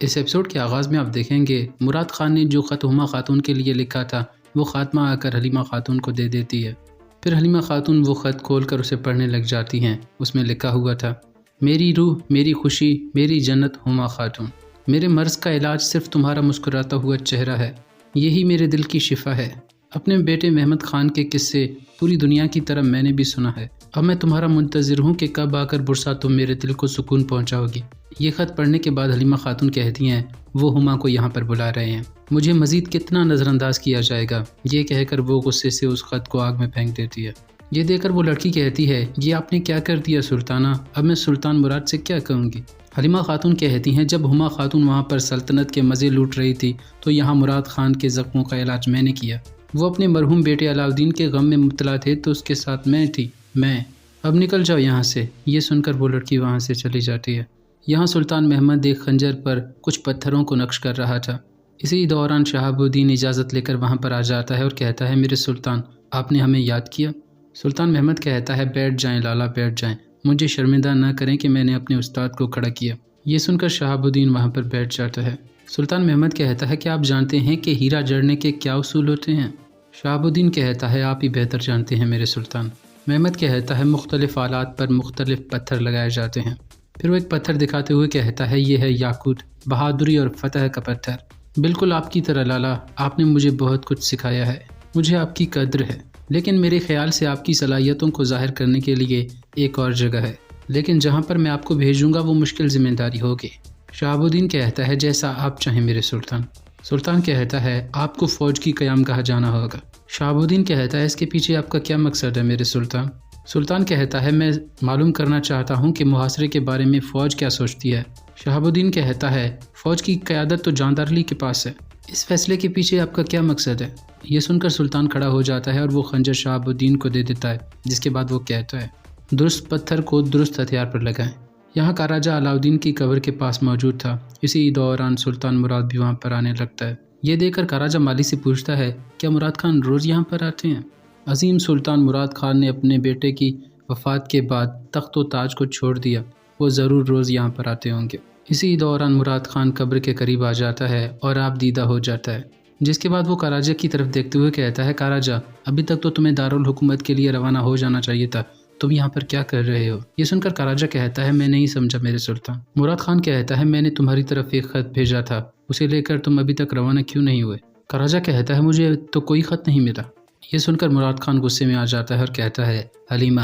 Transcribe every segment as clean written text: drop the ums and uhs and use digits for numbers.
اس episode کے آغاز میں آپ دیکھیں گے مراد خان نے جو خط ہما خاتون کے لیے لکھا تھا وہ خاتمہ آ کر حلیمہ خاتون کو دے دیتی ہے۔ پھر حلیمہ خاتون وہ خط کھول کر اسے پڑھنے لگ جاتی ہیں۔ اس میں لکھا ہوا تھا، میری روح، میری خوشی، میری جنت ہما خاتون، میرے مرض کا علاج صرف تمہارا مسکراتا ہوا چہرہ ہے، یہی میرے دل کی شفا ہے۔ اپنے بیٹے محمد خان کے قصے پوری دنیا کی طرح میں نے بھی سنا ہے۔ اب میں تمہارا منتظر ہوں کہ کب آ کر برسا تم میرے دل کو سکون پہنچاؤ گی۔ یہ خط پڑھنے کے بعد حلیمہ خاتون کہتی ہیں وہ ہما کو یہاں پر بلا رہے ہیں، مجھے مزید کتنا نظر انداز کیا جائے گا، یہ کہہ کر وہ غصے سے اس خط کو آگ میں پھینک دیتی ہے۔ یہ دیکھ کر وہ لڑکی کہتی ہے، یہ آپ نے کیا کر دیا سلطانہ، اب میں سلطان مراد سے کیا کہوں گی؟ حلیمہ خاتون کہتی ہیں جب ہما خاتون وہاں پر سلطنت کے مزے لوٹ رہی تھی تو یہاں مراد خان کے زخموں کا علاج میں نے کیا۔ وہ اپنے مرحوم بیٹے علاؤالدین کے غم میں مبتلا تھے تو اس کے ساتھ میں تھی، اب نکل جاؤ یہاں سے۔ یہ سن کر وہ لڑکی وہاں سے چلی جاتی ہے۔ یہاں سلطان محمد ایک خنجر پر کچھ پتھروں کو نقش کر رہا تھا۔ اسی دوران شہاب الدین اجازت لے کر وہاں پر آ جاتا ہے اور کہتا ہے، میرے سلطان، آپ نے ہمیں یاد کیا؟ سلطان محمد کہتا ہے، بیٹھ جائیں لالا، بیٹھ جائیں، مجھے شرمندہ نہ کریں کہ میں نے اپنے استاد کو کھڑا کیا۔ یہ سن کر شہاب الدین وہاں پر بیٹھ جاتا ہے۔ سلطان محمد کہتا ہے کہ آپ جانتے ہیں کہ ہیرا جڑنے کے کیا اصول ہوتے ہیں؟ شہاب الدین کہتا ہے، آپ ہی بہتر جانتے ہیں میرے سلطان۔ محمد کہتا ہے، مختلف آلات پر مختلف پتھر لگائے جاتے ہیں۔ پھر وہ ایک پتھر دکھاتے ہوئے کہتا ہے، یہ ہے یاقوت، بہادری اور فتح کا پتھر، بالکل آپ کی طرح لالا، آپ نے مجھے بہت کچھ سکھایا ہے، مجھے آپ کی قدر ہے، لیکن میرے خیال سے آپ کی صلاحیتوں کو ظاہر کرنے کے لیے ایک اور جگہ ہے، لیکن جہاں پر میں آپ کو بھیجوں گا وہ مشکل ذمہ داری ہوگی۔ شہاب الدین کہتا ہے، جیسا آپ چاہیں میرے سلطان۔ سلطان کہتا ہے، آپ کو فوج کی قیام گاہ جانا ہوگا۔ شہاب الدین کہتا ہے، اس کے پیچھے آپ کا کیا مقصد ہے میرے سلطان؟ سلطان کہتا ہے، میں معلوم کرنا چاہتا ہوں کہ محاصرے کے بارے میں فوج کیا سوچتی ہے۔ شہاب الدین کہتا ہے، فوج کی قیادت تو جاندار علی کے پاس ہے، اس فیصلے کے پیچھے آپ کا کیا مقصد ہے؟ یہ سن کر سلطان کھڑا ہو جاتا ہے اور وہ خنجر شہاب الدین کو دے دیتا ہے، جس کے بعد وہ کہتا ہے، درست پتھر کو درست ہتھیار پر لگائیں۔ یہاں کا راجہ علاؤالدین کی قبر کے پاس موجود تھا۔ اسی دوران سلطان مراد بھی وہاں پر آنے لگتا ہے۔ یہ دیکھ کر راجہ مالی سے پوچھتا ہے، کیا مراد خان روز یہاں پر آتے ہیں؟ عظیم سلطان مراد خان نے اپنے بیٹے کی وفات کے بعد تخت و تاج کو چھوڑ دیا، وہ ضرور روز یہاں پر آتے ہوں گے۔ اسی دوران مراد خان قبر کے قریب آ جاتا ہے اور آپ دیدہ ہو جاتا ہے، جس کے بعد وہ کاراجہ کی طرف دیکھتے ہوئے کہتا ہے، کاراجہ، ابھی تک تو تمہیں دارالحکومت کے لیے روانہ ہو جانا چاہیے تھا، تم یہاں پر کیا کر رہے ہو؟ یہ سن کر کاراجہ کہتا ہے، میں نہیں سمجھا میرے سلطان۔ مراد خان کہتا ہے، میں نے تمہاری طرف ایک خط بھیجا تھا، اسے لے کر تم ابھی تک روانہ کیوں نہیں ہوئے؟ کاراجہ کہتا ہے، مجھے تو کوئی خط نہیں ملا۔ یہ سن کر مراد خان غصے میں آ جاتا ہے اور کہتا ہے، حلیمہ۔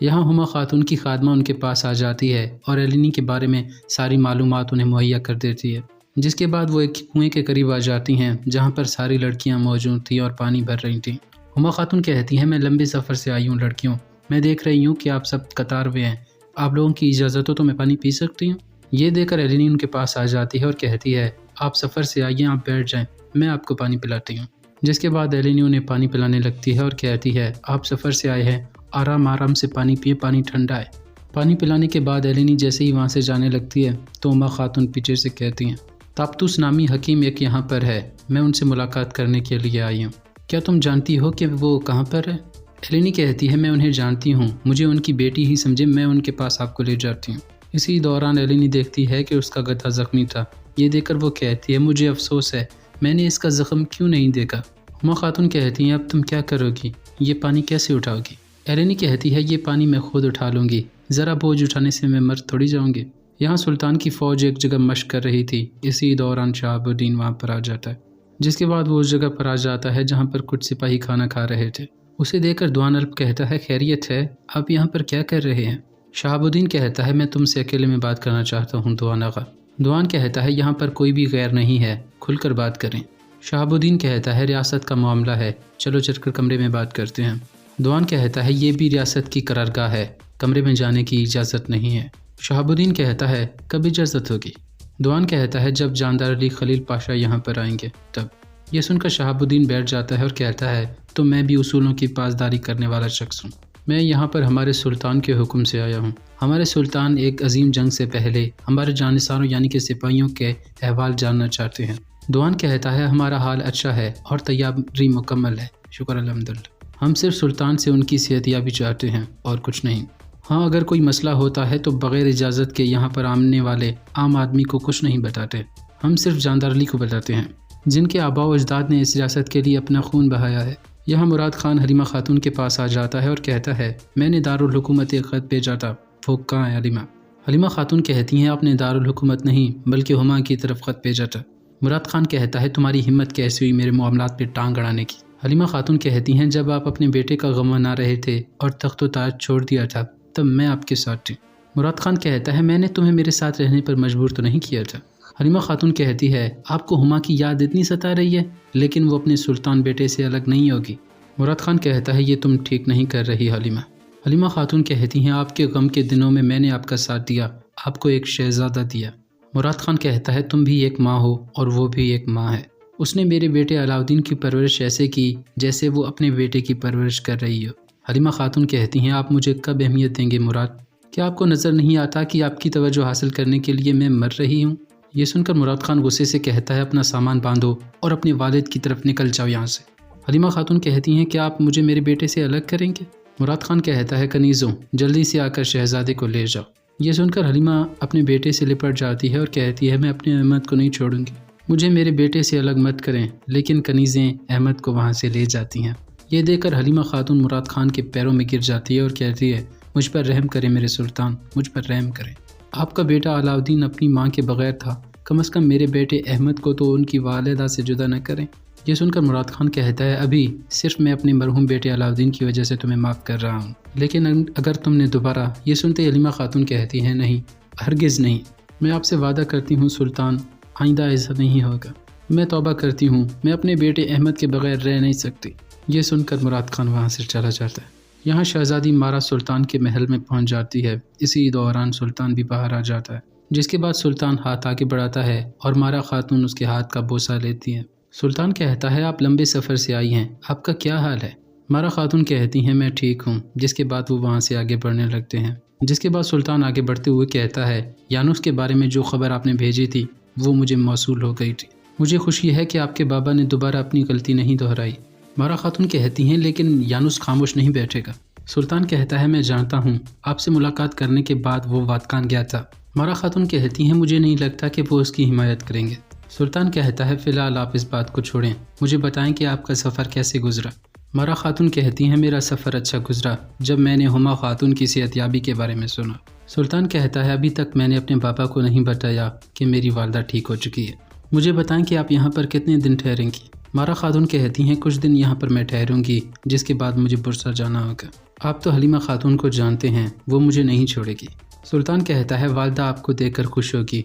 یہاں ہما خاتون کی خادمہ ان کے پاس آ جاتی ہے اور علیانی کے بارے میں ساری معلومات انہیں مہیا کر دیتی ہے، جس کے بعد وہ ایک کنویں کے قریب آ جاتی ہیں جہاں پر ساری لڑکیاں موجود تھیں اور پانی بھر رہی تھیں۔ ہما خاتون کہتی ہیں، میں لمبے سفر سے آئی ہوں لڑکیوں، میں دیکھ رہی ہوں کہ آپ سب قطار میں ہیں، آپ لوگوں کی اجازت ہو تو میں پانی پی سکتی ہوں؟ یہ دیکھ کر علیانی ان کے پاس آ جاتی ہے اور کہتی ہے، آپ سفر سے آئیے، آپ بیٹھ جائیں، میں آپ کو پانی پلاتی ہوں۔ جس کے بعد علیانی انہیں پانی پلانے لگتی ہے اور کہتی ہے، آپ سفر سے آئے ہیں، آرام سے پانی پیے، پانی ٹھنڈا ہے۔ پانی پلانے کے بعد علیانی جیسے ہی وہاں سے جانے لگتی ہے تو ہما خاتون پیچھے سے کہتی ہیں، تابتوس نامی حکیم ایک یہاں پر ہے، میں ان سے ملاقات کرنے کے لیے آئی ہوں، کیا تم جانتی ہو کہ وہ کہاں پر ہے؟ علیانی کہتی ہے، میں انہیں جانتی ہوں، مجھے ان کی بیٹی ہی سمجھے، میں ان کے پاس آپ کو لے جاتی ہوں۔ اسی دوران علیانی دیکھتی ہے کہ اس کا گدھا زخمی تھا۔ یہ دیکھ کر وہ کہتی ہے، مجھے افسوس ہے، میں نے اس کا زخم کیوں نہیں دیکھا؟ ہما خاتون کہتی ہیں، اب تم کیا کرو گی؟ یہ پانی کیسے اٹھاؤ گی؟ علیانی کہتی ہے، یہ پانی میں خود اٹھا لوں گی، ذرا بوجھ اٹھانے سے میں مر تھوڑی جاؤں گی۔ یہاں سلطان کی فوج ایک جگہ مشق کر رہی تھی۔ اسی دوران شہاب الدین وہاں پر آ جاتا ہے، جس کے بعد وہ اس جگہ پر آ جاتا ہے جہاں پر کچھ سپاہی کھانا کھا رہے تھے۔ اسے دیکھ کر دوان الب کہتا ہے، خیریت ہے، آپ یہاں پر کیا کر رہے ہیں؟ شہاب الدین کہتا ہے، میں تم سے اکیلے میں بات کرنا چاہتا ہوں دوان آغا۔ دوان کہتا ہے، یہاں پر کوئی بھی غیر نہیں ہے، کھل کر بات کریں۔ شہاب الدین کہتا ہے، ریاست کا معاملہ ہے، چلو چل کر کمرے میں بات کرتے ہیں۔ دوان کہتا ہے، یہ بھی ریاست کی قرارگاہ ہے، کمرے میں جانے کی اجازت نہیں ہے۔ شہاب الدین کہتا ہے، کب اجازت ہوگی؟ دوان کہتا ہے، جب جاندار علی خلیل پاشا یہاں پر آئیں گے تب۔ یہ سن کر شہاب الدین بیٹھ جاتا ہے اور کہتا ہے، تو میں بھی اصولوں کی پاسداری کرنے والا شخص ہوں، میں یہاں پر ہمارے سلطان کے حکم سے آیا ہوں۔ ہمارے سلطان ایک عظیم جنگ سے پہلے ہمارے جانثاروں یعنی کہ سپاہیوں کے احوال جاننا چاہتے ہیں۔ دوان کہتا ہے، ہمارا حال اچھا ہے اور تیاری مکمل ہے، شکر الحمدللہ، ہم صرف سلطان سے ان کی صحت یابی چاہتے ہیں اور کچھ نہیں۔ ہاں، اگر کوئی مسئلہ ہوتا ہے تو بغیر اجازت کے یہاں پر آنے والے عام آدمی کو کچھ نہیں بتاتے۔ ہم صرف جاندار علی کو بتاتے ہیں جن کے آباء و اجداد نے اس ریاست کے لیے اپنا خون بہایا ہے۔ یہاں مراد خان حلیمہ خاتون کے پاس آ جاتا ہے اور کہتا ہے میں نے دارالحکومت ایک خط بھیجا تھا، وہ کہاں ہے حلیمہ؟ حلیمہ خاتون کہتی ہیں آپ نے دارالحکومت نہیں بلکہ ہما کی طرف خط بھیجا تھا۔ مراد خان کہتا ہے تمہاری ہمت کیسے ہوئی میرے معاملات پہ ٹانگ اڑانے کی؟ حلیمہ خاتون کہتی ہیں جب آپ اپنے بیٹے کا غم منا رہے تھے اور تخت و تاج چھوڑ دیا تھا تب میں آپ کے ساتھ تھی۔ مراد خان کہتا ہے میں نے تمہیں میرے ساتھ رہنے پر مجبور تو نہیں کیا تھا۔ حلیمہ خاتون کہتی ہے آپ کو ہما کی یاد اتنی ستا رہی ہے لیکن وہ اپنے سلطان بیٹے سے الگ نہیں ہوگی۔ مراد خان کہتا ہے یہ تم ٹھیک نہیں کر رہی حلیمہ۔ حلیمہ خاتون کہتی ہیں آپ کے غم کے دنوں میں میں نے آپ کا ساتھ دیا، آپ کو ایک شہزادہ دیا۔ مراد خان کہتا ہے تم بھی ایک ماں ہو اور وہ بھی ایک ماں ہے، اس نے میرے بیٹے علاؤدین کی پرورش ایسے کی جیسے وہ اپنے بیٹے کی پرورش کر رہی ہو۔ حلیمہ خاتون کہتی ہیں آپ مجھے کب اہمیت دیں گے مراد؟ کیا آپ کو نظر نہیں آتا کہ آپ کی توجہ حاصل کرنے کے لیے میں مر رہی ہوں؟ یہ سن کر مراد خان غصے سے کہتا ہے اپنا سامان باندھو اور اپنے والد کی طرف نکل جاؤ یہاں سے۔ حلیمہ خاتون کہتی ہیں کیا آپ مجھے میرے بیٹے سے الگ کریں گے؟ مراد خان کہتا ہے کنیزوں جلدی سے آ کر شہزادے کو لے جاؤ۔ یہ سن کر حلیمہ اپنے بیٹے سے لپٹ جاتی ہے اور کہتی ہے میں اپنے احمد کو نہیں چھوڑوں گی، مجھے میرے بیٹے سے الگ مت کریں، لیکن کنیزیں احمد کو وہاں سے لے جاتی ہیں۔ یہ دیکھ کر حلیمہ خاتون مراد خان کے پیروں میں گر جاتی ہے اور کہتی ہے مجھ پر رحم کریں میرے سلطان، مجھ پر رحم کریں۔ آپ کا بیٹا علاؤدین اپنی ماں کے بغیر تھا، کم از کم میرے بیٹے احمد کو تو ان کی والدہ سے جدا نہ کریں۔ یہ سن کر مراد خان کہتا ہے ابھی صرف میں اپنے مرحوم بیٹے علاؤدین کی وجہ سے تمہیں معاف کر رہا ہوں، لیکن اگر تم نے دوبارہ… یہ سنتے حلیمہ خاتون کہتی ہیں نہیں، ہرگز نہیں، میں آپ سے وعدہ کرتی ہوں سلطان آئندہ ایسا نہیں ہوگا، میں توبہ کرتی ہوں، میں اپنے بیٹے احمد کے بغیر رہ نہیں سکتی۔ یہ سن کر مراد خان وہاں سے چلا جاتا ہے۔ یہاں شہزادی مارا سلطان کے محل میں پہنچ جاتی ہے۔ اسی دوران سلطان بھی باہر آ جاتا ہے، جس کے بعد سلطان ہاتھ آگے بڑھاتا ہے اور مارا خاتون اس کے ہاتھ کا بوسہ لیتی ہے۔ سلطان کہتا ہے آپ لمبے سفر سے آئی ہیں، آپ کا کیا حال ہے؟ مارا خاتون کہتی ہیں میں ٹھیک ہوں، جس کے بعد وہ وہاں سے آگے بڑھنے لگتے ہیں۔ جس کے بعد سلطان آگے بڑھتے ہوئے کہتا ہے یانوس کے بارے میں جو خبر آپ نے بھیجی تھی وہ مجھے موصول ہو گئی تھی، مجھے خوشی ہے کہ آپ کے بابا نے دوبارہ اپنی غلطی نہیں دہرائی۔ مارا خاتون کہتی ہیں لیکن یانوس خاموش نہیں بیٹھے گا۔ سلطان کہتا ہے میں جانتا ہوں، آپ سے ملاقات کرنے کے بعد وہ واتکان گیا تھا۔ مارا خاتون کہتی ہیں مجھے نہیں لگتا کہ وہ اس کی حمایت کریں گے۔ سلطان کہتا ہے فی الحال آپ اس بات کو چھوڑیں، مجھے بتائیں کہ آپ کا سفر کیسے گزرا۔ مارا خاتون کہتی ہیں میرا سفر اچھا گزرا جب میں نے ہما خاتون کی صحت یابی کے بارے میں سنا۔ سلطان کہتا ہے ابھی تک میں نے اپنے پاپا کو نہیں بتایا کہ میری والدہ ٹھیک ہو چکی ہے، مجھے بتائیں کہ آپ یہاں پر کتنے دن ٹھہریں گی۔ مارا خاتون کہتی ہیں کچھ دن یہاں پر میں ٹھہروں گی، جس کے بعد مجھے برسا جانا ہوگا۔ آپ تو حلیمہ خاتون کو جانتے ہیں، وہ مجھے نہیں چھوڑے گی۔ سلطان کہتا ہے والدہ آپ کو دیکھ کر خوش ہوگی۔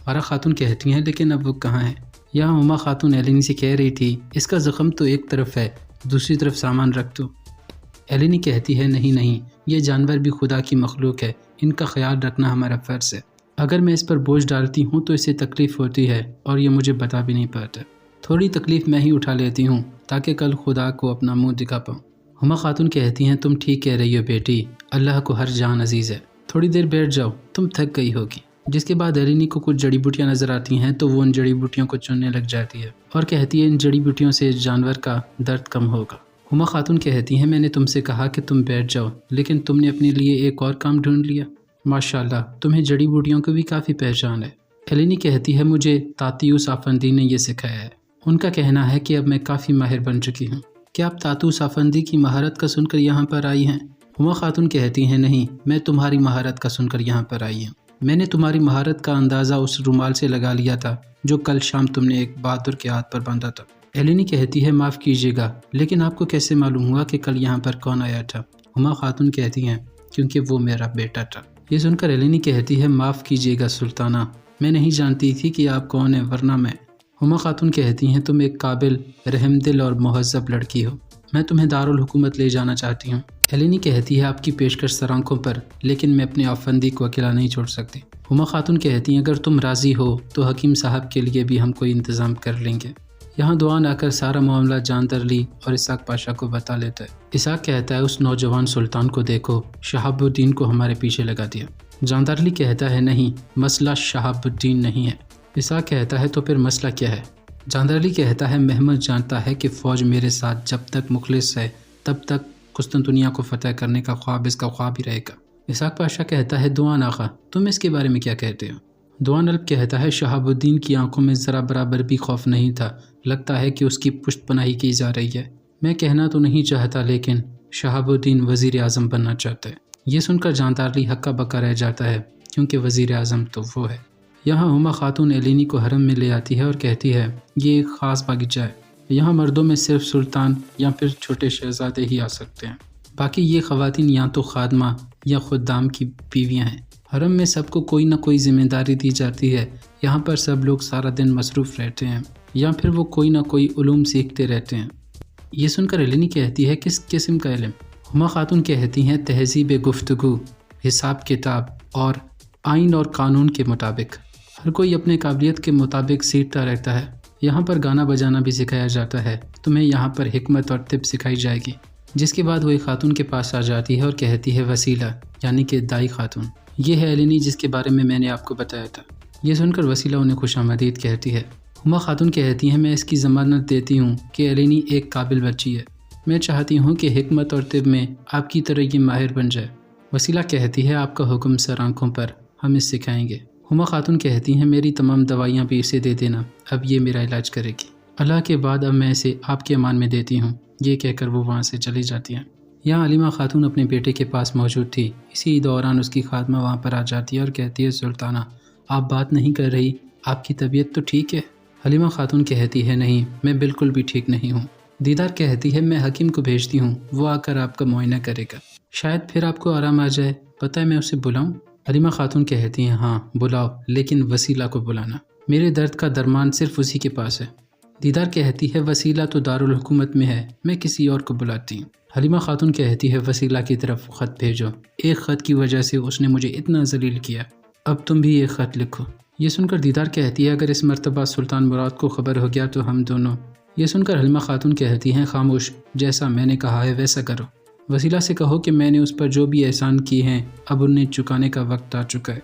مارا خاتون کہتی ہیں لیکن اب وہ کہاں ہے؟ یہاں ہما خاتون ایلینی سے کہہ رہی تھی اس کا زخم تو ایک طرف ہے، دوسری طرف سامان رکھ دو۔ ایلینی کہتی ہے نہیں، یہ جانور بھی خدا کی مخلوق ہے، ان کا خیال رکھنا ہمارا فرض ہے، اگر میں اس پر بوجھ ڈالتی ہوں تو اسے تکلیف ہوتی ہے اور یہ مجھے بتا بھی نہیں پاتا، تھوڑی تکلیف میں ہی اٹھا لیتی ہوں تاکہ کل خدا کو اپنا منہ دکھا پاؤں۔ ہما خاتون کہتی ہیں تم ٹھیک کہہ رہی ہو بیٹی، اللہ کو ہر جان عزیز ہے، تھوڑی دیر بیٹھ جاؤ، تم تھک گئی ہوگی۔ جس کے بعد ایلینی کو کچھ جڑی بوٹیاں نظر آتی ہیں تو وہ ان جڑی بوٹیوں کو چننے لگ جاتی ہے اور کہتی ہے ان جڑی بوٹیوں سے جانور کا درد کم ہوگا۔ ہما خاتون کہتی ہیں میں نے تم سے کہا کہ تم بیٹھ جاؤ، لیکن تم نے اپنے لیے ایک اور کام ڈھونڈ لیا، ماشاءاللہ تمہیں جڑی بوٹیوں کو بھی کافی پہچان ہے۔ ایلینی کہتی ہے مجھے تاتیوس آفندی نے یہ سکھایا ہے، ان کا کہنا ہے کہ اب میں کافی ماہر بن چکی ہوں۔ کیا آپ تاتوس آفندی کی مہارت کا سن کر یہاں پر آئی ہیں؟ ہما خاتون کہتی ہیں نہیں، میں تمہاری مہارت کا سن کر یہاں پر آئی ہوں، میں نے تمہاری مہارت کا اندازہ اس رومال سے لگا لیا تھا جو کل شام تم نے ایک بہادر کے ہاتھ پر باندھا تھا۔ ایلینی کہتی ہے معاف کیجیے گا، لیکن آپ کو کیسے معلوم ہوا کہ کل یہاں پر کون آیا تھا؟ ہما خاتون کہتی ہیں کیونکہ وہ میرا بیٹا تھا۔ یہ سن کر ایلینی کہتی ہے معاف کیجیے گا سلطانہ، میں نہیں جانتی تھی کہ آپ کون ہیں، ورنہ میں… ہما خاتون کہتی ہیں تم ایک قابل، رحم دل اور مہذب لڑکی ہو، میں تمہیں دارالحکومت لے جانا چاہتی ہوں۔ ایلینی کہتی ہے آپ کی پیشکش سر آنکھوں پر، لیکن میں اپنے آفندی کو اکیلا نہیں چھوڑ سکتی۔ ہما خاتون کہتی ہیں اگر تم راضی ہو تو حکیم صاحب کے لیے بھی ہم کوئی انتظام کر لیں گے۔ یہاں دوان آ کر سارا معاملہ جاندر علی اور اسحاق پاشا کو بتا لیتا ہے۔ اسحاق کہتا ہے اس نوجوان سلطان کو دیکھو، شہاب الدین کو ہمارے پیچھے لگا دیا۔ جاندر علی کہتا ہے نہیں، مسئلہ شہاب الدین نہیں ہے۔ اسحاق کہتا ہے تو پھر مسئلہ کیا ہے؟ جاندر علی کہتا ہے محمد جانتا ہے کہ فوج میرے ساتھ جب تک مخلص ہے تب تک قسطنطنیہ کو فتح کرنے کا خواب اس کا خواب ہی رہے گا۔ اسحاق پاشا کہتا ہے دوان آقا تم اس کے بارے میں کیا کہتے ہو؟ دوان الب کہتا ہے شہاب الدین کی آنکھوں میں ذرا برابر بھی خوف نہیں تھا، لگتا ہے کہ اس کی پشت پناہی کی جا رہی ہے۔ میں کہنا تو نہیں چاہتا لیکن شہاب الدین وزیر اعظم بننا چاہتا ہے۔ یہ سن کر جاندارلی ہکا بکا رہ جاتا ہے کیونکہ وزیر اعظم تو وہ ہے۔ یہاں ہما خاتون الینی کو حرم میں لے آتی ہے اور کہتی ہے یہ ایک خاص باغیچہ ہے، یہاں مردوں میں صرف سلطان یا پھر چھوٹے شہزادے ہی آ سکتے ہیں، باقی یہ خواتین یا تو خادمہ یا خدام کی بیویاں ہیں۔ حرم میں سب کو کوئی نہ کوئی ذمہ داری دی جاتی ہے، یہاں پر سب لوگ سارا دن مصروف رہتے ہیں یا پھر وہ کوئی نہ کوئی علوم سیکھتے رہتے ہیں۔ یہ سن کر الینی کہتی ہے کس قسم کا علم؟ ہما خاتون کہتی ہیں تہذیب گفتگو، حساب کتاب اور آئین اور قانون کے مطابق۔ ہر کوئی اپنے قابلیت کے مطابق سیکھتا رہتا ہے، یہاں پر گانا بجانا بھی سکھایا جاتا ہے، تمہیں یہاں پر حکمت اور طب سکھائی جائے گی۔ جس کے بعد وہ ایک خاتون کے پاس آ جاتی ہے اور کہتی ہے وسیلہ یعنی کہ دائی خاتون، یہ ہے الینی جس کے بارے میں نے آپ کو بتایا تھا۔ یہ سن کر وسیلہ انہیں خوش آمدید کہتی ہے۔ ہما خاتون کہتی ہیں میں اس کی ضمانت دیتی ہوں کہ الینی ایک قابل بچی ہے، میں چاہتی ہوں کہ حکمت اور طب میں آپ کی طرح یہ ماہر بن جائے۔ وسیلہ کہتی ہے آپ کا حکم سر، آنکھوں پر، ہم اس سکھائیں گے۔ ہما خاتون کہتی ہیں میری تمام دوائیاں بھی اسے دے دینا، اب یہ میرا علاج کرے گی، اللہ کے بعد اب میں اسے آپ کے امان میں دیتی ہوں۔ یہ کہہ کر وہ وہاں سے چلی جاتی ہیں۔ یہاں علیمہ خاتون اپنے بیٹے کے پاس موجود تھی، اسی دوران اس کی خادمہ وہاں پر آ جاتی ہے اور کہتی ہے سلطانہ آپ بات نہیں کر رہی، آپ کی طبیعت تو ٹھیک ہے؟ حلیمہ خاتون کہتی ہے نہیں، میں بالکل بھی ٹھیک نہیں ہوں۔ دیدار کہتی ہے میں حکیم کو بھیجتی ہوں، وہ آ کر آپ کا معائنہ کرے گا، شاید پھر آپ کو آرام آ جائے، پتہ ہے میں اسے بلاؤں؟ حلیمہ خاتون کہتی ہیں ہاں بلاؤ، لیکن وسیلہ کو بلانا، میرے درد کا درمان صرف اسی کے پاس ہے۔ دیدار کہتی ہے وسیلہ تو دارالحکومت میں ہے، میں کسی اور کو بلاتی ہوں۔ حلیمہ خاتون کہتی ہے وسیلہ کی طرف خط بھیجو، ایک خط کی وجہ سے اس نے مجھے اتنا ذلیل کیا، اب تم بھی ایک خط لکھو۔ یہ سن کر دیدار کہتی ہے اگر اس مرتبہ سلطان مراد کو خبر ہو گیا تو ہم دونوں۔ یہ سن کر حلیمہ خاتون کہتی ہیں خاموش، جیسا میں نے کہا ہے ویسا کرو، وسیلہ سے کہو کہ میں نے اس پر جو بھی احسان کیے ہیں اب انہیں چکانے کا وقت آ چکا ہے۔